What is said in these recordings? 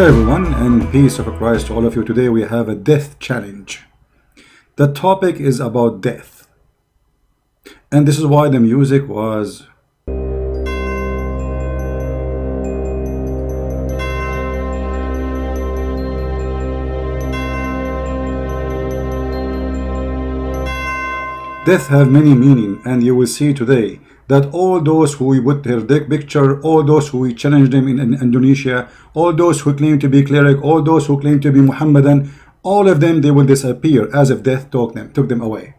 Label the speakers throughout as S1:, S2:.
S1: Hello everyone, and peace of Christ to all of you. Today we have a death challenge. The topic is about death, and this is why the music was death have many meaning, and you will see today that all those who we put their dick picture, all those who we challenged them in Indonesia, all those who claim to be cleric, all those who claim to be Muhammadan, all of them, they will disappear as if death took them away.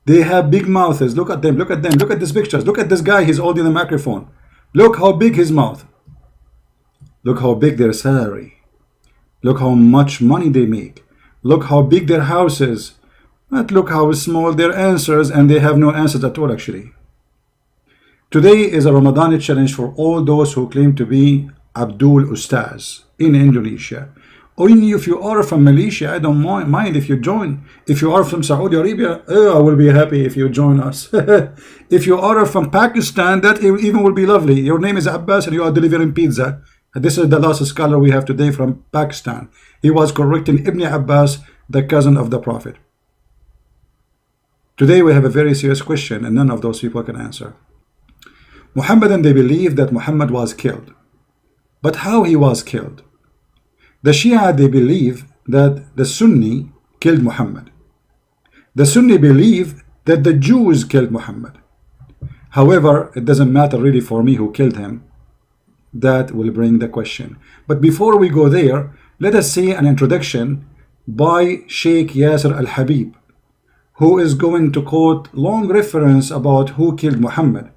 S1: They have big mouths. Look at them, look at them, look at these pictures. Look at this guy, he's holding the microphone. Look how big his mouth. Look how big their salary. Look how much money they make. Look how big their house is. But look how small their answers, and they have no answers at all actually. Today is a Ramadan challenge for all those who claim to be Abdul Ustadz in Indonesia. Only if you are from Malaysia, I don't mind if you join. If you are from Saudi Arabia, I will be happy if you join us. If you are from Pakistan, that even will be lovely. Your name is Abbas and you are delivering pizza. This is the last scholar we have today from Pakistan. He was correcting Ibn Abbas, the cousin of the Prophet. Today we have a very serious question, and none of those people can answer. Muhammadan, they believe that Muhammad was killed. But how he was killed? The Shia, they believe that the Sunni killed Muhammad. The Sunni believe that the Jews killed Muhammad. However, it doesn't matter really for me who killed him. That will bring the question. But before we go there, let us see an introduction by Sheikh Yasser Al-Habib, who is going to quote long reference about who killed Muhammad.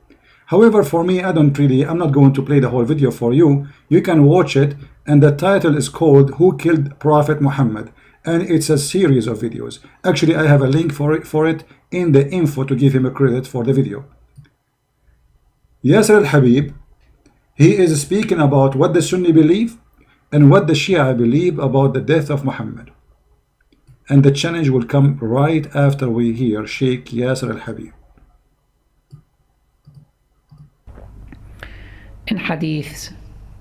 S1: However, for me, I'm not going to play the whole video for you. You can watch it, and the title is called Who Killed Prophet Muhammad, and it's a series of videos. Actually, I have a link for it in the info to give him a credit for the video. Yasser Al-Habib, he is speaking about what the Sunni believe and what the Shia believe about the death of Muhammad. And the challenge will come right after we hear Sheikh Yasser Al-Habib.
S2: In hadiths,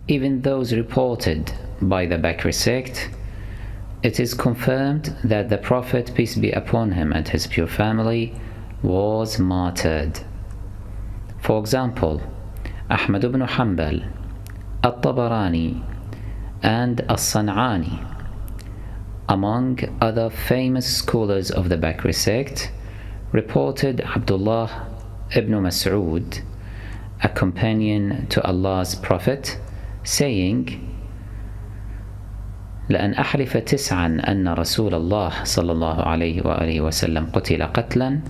S2: even those reported by the Bakri sect, it is confirmed that the Prophet, peace be upon him, and his pure family was martyred. For example, Ahmad bin Hanbal, Ath-Thabrani, and Al-San'ani, among other famous scholars of the Bakri sect, reported Abdullah bin Mas'ud, a companion to Allah's Prophet, saying, لأن أحلف تسعا أن رسول الله صلى الله عليه وآله وسلم قتل قتلا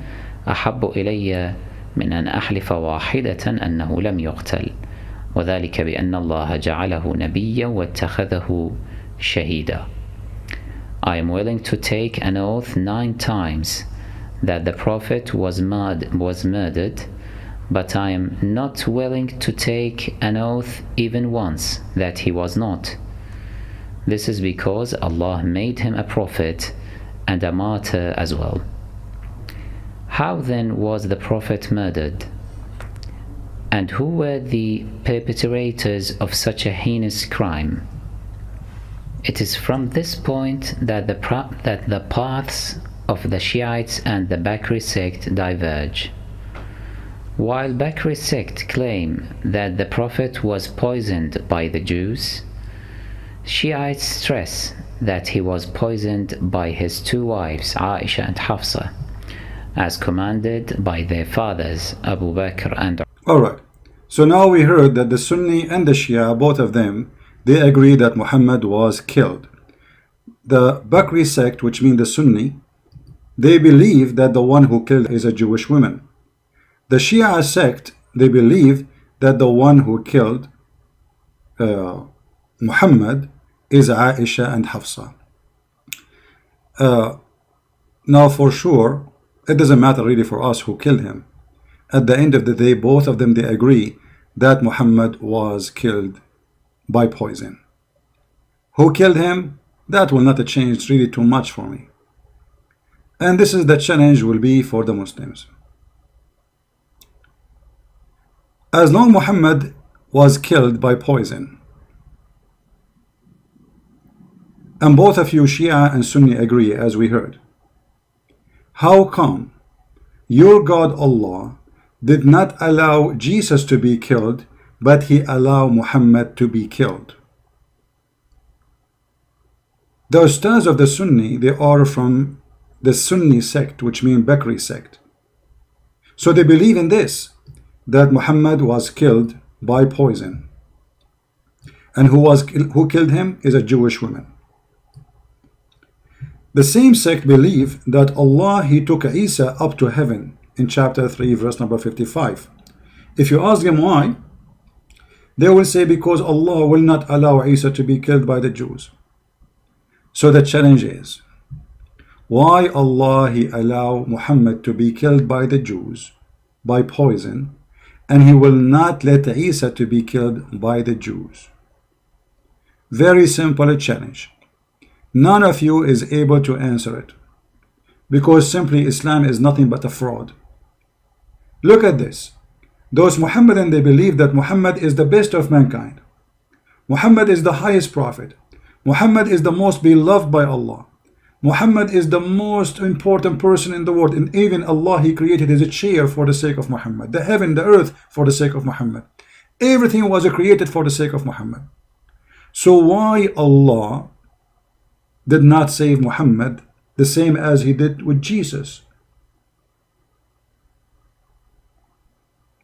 S2: أحب إلي من أن أحلف واحدة أنه لم يقتل وذلك بأن الله جعله نبيا واتخذه شهيدا. I am willing to take an oath 9 times that the Prophet was murdered, but I am not willing to take an oath even once that he was not. This is because Allah made him a prophet and a martyr as well. How then was the Prophet murdered? And who were the perpetrators of such a heinous crime? It is from this point that the paths of the Shiites and the Bakri sect diverge. While Bakri sect claim that the Prophet was poisoned by the Jews, Shiites stress that he was poisoned by his 2 wives, Aisha and Hafsa, as commanded by their fathers, Abu Bakr and...
S1: Alright, so now we heard that the Sunni and the Shia, both of them, they agree that Muhammad was killed. The Bakri sect, which means the Sunni, they believe that the one who killed is a Jewish woman. The Shia sect, they believe that the one who killed Muhammad is Aisha and Hafsa. Now for sure, it doesn't matter really for us who killed him. At the end of the day, both of them, they agree that Muhammad was killed by poison. Who killed him? That will not change really too much for me. And this is the challenge will be for the Muslims. As long Muhammad was killed by poison, And both of you, Shia and Sunni, agree, as we heard. How come your God Allah did not allow Jesus to be killed, but he allowed Muhammad to be killed? The Ustadz of the Sunni, they are from the Sunni sect, which means Bakri sect. So they believe in this, that Muhammad was killed by poison. And who killed him is a Jewish woman. The same sect believe that Allah, he took Isa up to heaven in chapter 3, verse number 55. If you ask them why, they will say because Allah will not allow Isa to be killed by the Jews. So the challenge is, why Allah he allow Muhammad to be killed by the Jews by poison, and he will not let Isa to be killed by the Jews? Very simple challenge. None of you is able to answer it, because simply Islam is nothing but a fraud. Look at this. Those Muhammadan, they believe that Muhammad is the best of mankind. Muhammad is the highest prophet. Muhammad is the most beloved by Allah. Muhammad is the most important person in the world, and even Allah, he created his chair for the sake of Muhammad, the heaven, the earth for the sake of Muhammad. Everything was created for the sake of Muhammad. So why Allah did not save Muhammad the same as he did with Jesus?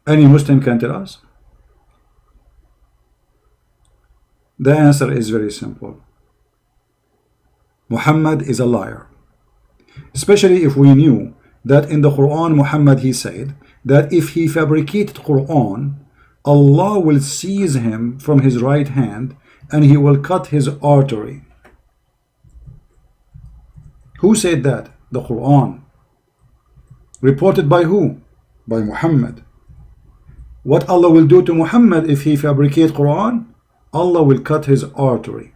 S1: Any Muslim can tell us? The answer is very simple. Muhammad is a liar. Especially if we knew that in the Quran, Muhammad, he said that if he fabricated Quran, Allah will seize him from his right hand and he will cut his artery. Who said that? The Quran. Reported by who? By Muhammad. What Allah will do to Muhammad if he fabricates Quran? Allah will cut his artery.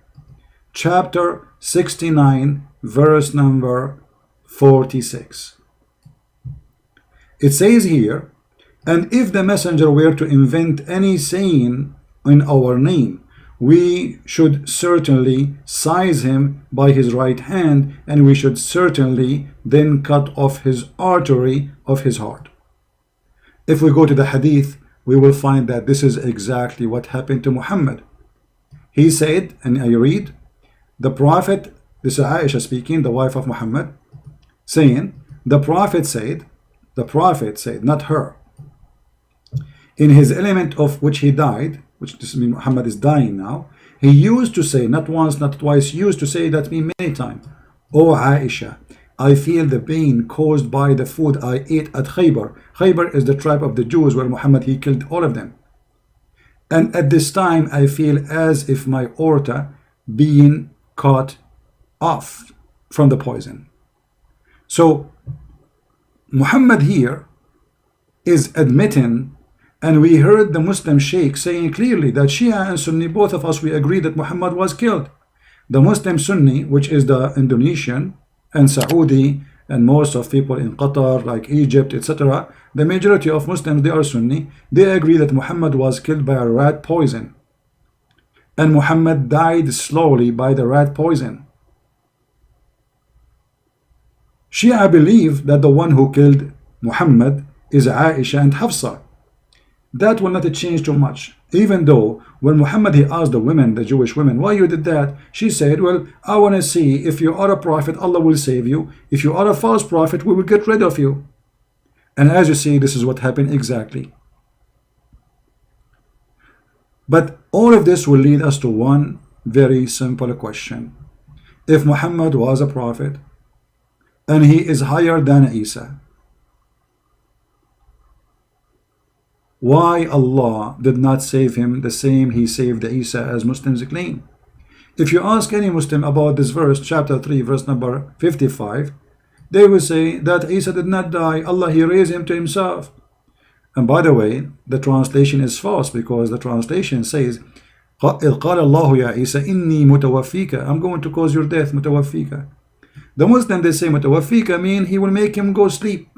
S1: Chapter 69, verse number 46. It says here, and if the messenger were to invent any saying in our name, we should certainly seize him by his right hand, and we should certainly then cut off his artery of his heart. If we go to the hadith, we will find that this is exactly what happened to Muhammad. He said, and I read, the Prophet, this is Aisha speaking, the wife of Muhammad, saying, the Prophet said, not her, in his element of which he died, which this means Muhammad is dying now, he used to say, not once, not twice, used to say that me many times, O Aisha, I feel the pain caused by the food I ate at Khaybar. Khaybar is the tribe of the Jews where Muhammad, he killed all of them. And at this time, I feel as if my aorta being cut off from the poison. So Muhammad here is admitting, and we heard the Muslim Sheikh saying clearly that Shia and Sunni, both of us, we agree that Muhammad was killed. The Muslim Sunni, which is the Indonesian and Saudi and most of people in Qatar, like Egypt, etc., the majority of Muslims, they are Sunni, they agree that Muhammad was killed by a rat poison. And Muhammad died slowly by the rat poison. Shia believe that the one who killed Muhammad is Aisha and Hafsa. That will not change too much. Even though when Muhammad, he asked the women, the Jewish women, why you did that? She said, well, I want to see if you are a prophet, Allah will save you. If you are a false prophet, we will get rid of you. And as you see, this is what happened exactly. But all of this will lead us to one very simple question. If Muhammad was a prophet and he is higher than Isa, why Allah did not save him the same he saved Isa as Muslims claim? If you ask any Muslim about this verse, chapter 3, verse number 55, they will say that Isa did not die, Allah, he raised him to himself. And by the way, the translation is false, because the translation says, قال الله يا عيسى إني متوفيك, I'm going to cause your death, متوفيك. The Muslim, they say متوفيك mean he will make him go sleep.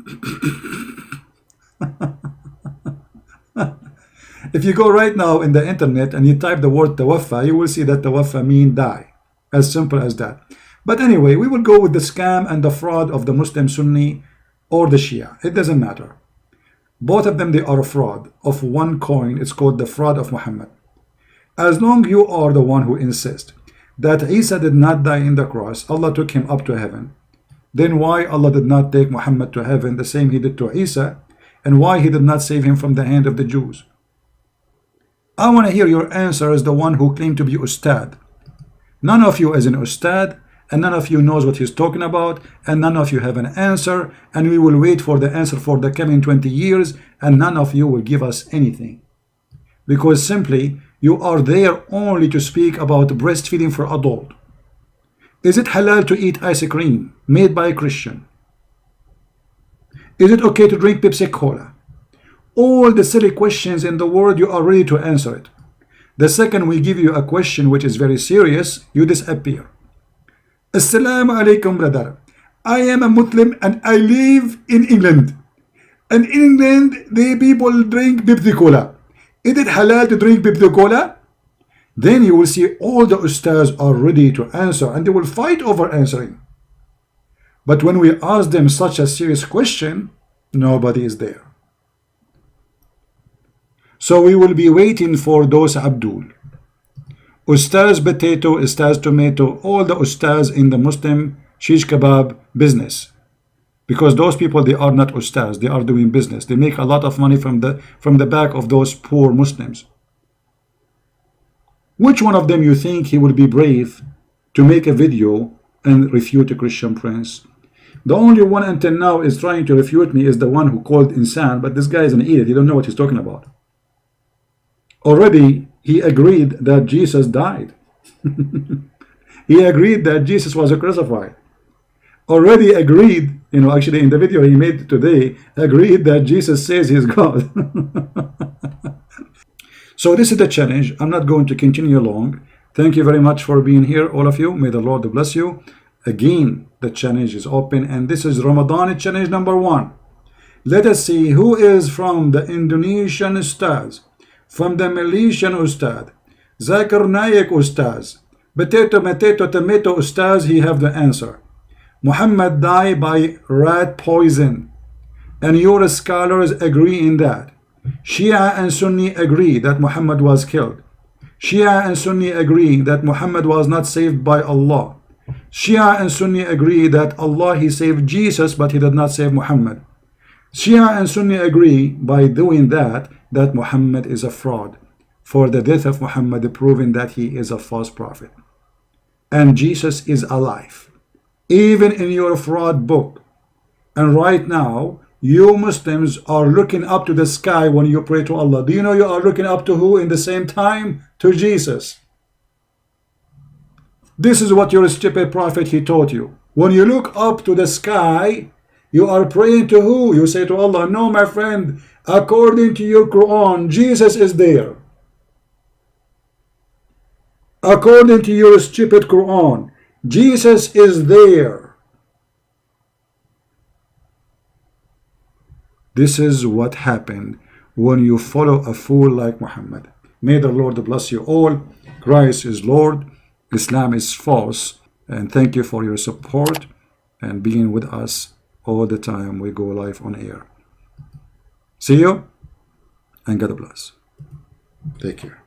S1: If you go right now in the internet and you type the word tawaffa, you will see that tawaffa mean die. As simple as that. But anyway, we will go with the scam and the fraud of the Muslim Sunni or the Shia. It doesn't matter. Both of them, they are a fraud of one coin. It's called the fraud of Muhammad. As long you are the one who insists that Isa did not die in the cross, Allah took him up to heaven, then why Allah did not take Muhammad to heaven the same he did to Isa, and why he did not save him from the hand of the Jews? I want to hear your answer as the one who claimed to be Ustad. None of you is an Ustad, and none of you knows what he's talking about, and none of you have an answer, and we will wait for the answer for the coming 20 years, and none of you will give us anything. Because simply, you are there only to speak about breastfeeding for adult. Is it halal to eat ice cream made by a Christian? Is it okay to drink Pepsi Cola? All the silly questions in the world, you are ready to answer it. The second we give you a question which is very serious, you disappear. Assalamu alaikum, brother. I am a Muslim and I live in England. And in England, the people drink Pepsi Cola. Is it halal to drink Pepsi Cola? Then you will see all the ustads are ready to answer and they will fight over answering. But when we ask them such a serious question, nobody is there. So we will be waiting for those Abdul. Ustaz potato, Ustaz tomato, all the ustaz in the Muslim shish kebab business. Because those people, they are not ustaz, they are doing business. They make a lot of money from the back of those poor Muslims. Which one of them you think he will be brave to make a video and refute a Christian prince? The only one until now is trying to refute me is the one who called insan, but this guy is an idiot. He don't know what he's talking about. Already he agreed that Jesus died. He agreed that Jesus was crucified. Already agreed, actually in the video he made today, agreed that Jesus says he's God. So this is the challenge. I'm not going to continue long. Thank you very much for being here, all of you. May the Lord bless you. Again, the challenge is open, and this is Ramadan challenge number 1. Let us see who is from the Indonesian Ustaz, from the Malaysian Ustad, Zakir Naik Ustaz, Potato Tomato Ustaz, he have the answer. Muhammad died by rat poison, and your scholars agree in that. Shia and Sunni agree that Muhammad was killed. Shia and Sunni agree that Muhammad was not saved by Allah. Shia and Sunni agree that Allah, he saved Jesus, but he did not save Muhammad. Shia and Sunni agree by doing that Muhammad is a fraud, for the death of Muhammad proving that he is a false prophet. And Jesus is alive, even in your fraud book. And right now, you Muslims are looking up to the sky when you pray to Allah. Do you know you are looking up to who in the same time? To Jesus. This is what your stupid prophet, he taught you. When you look up to the sky, you are praying to who? You say to Allah, no, my friend, according to your Quran, Jesus is there. According to your stupid Quran, Jesus is there. This is what happened when you follow a fool like Muhammad. May the Lord bless you all. Christ is Lord. Islam is false. And thank you for your support and being with us all the time we go live on air. See you and God bless. Take care.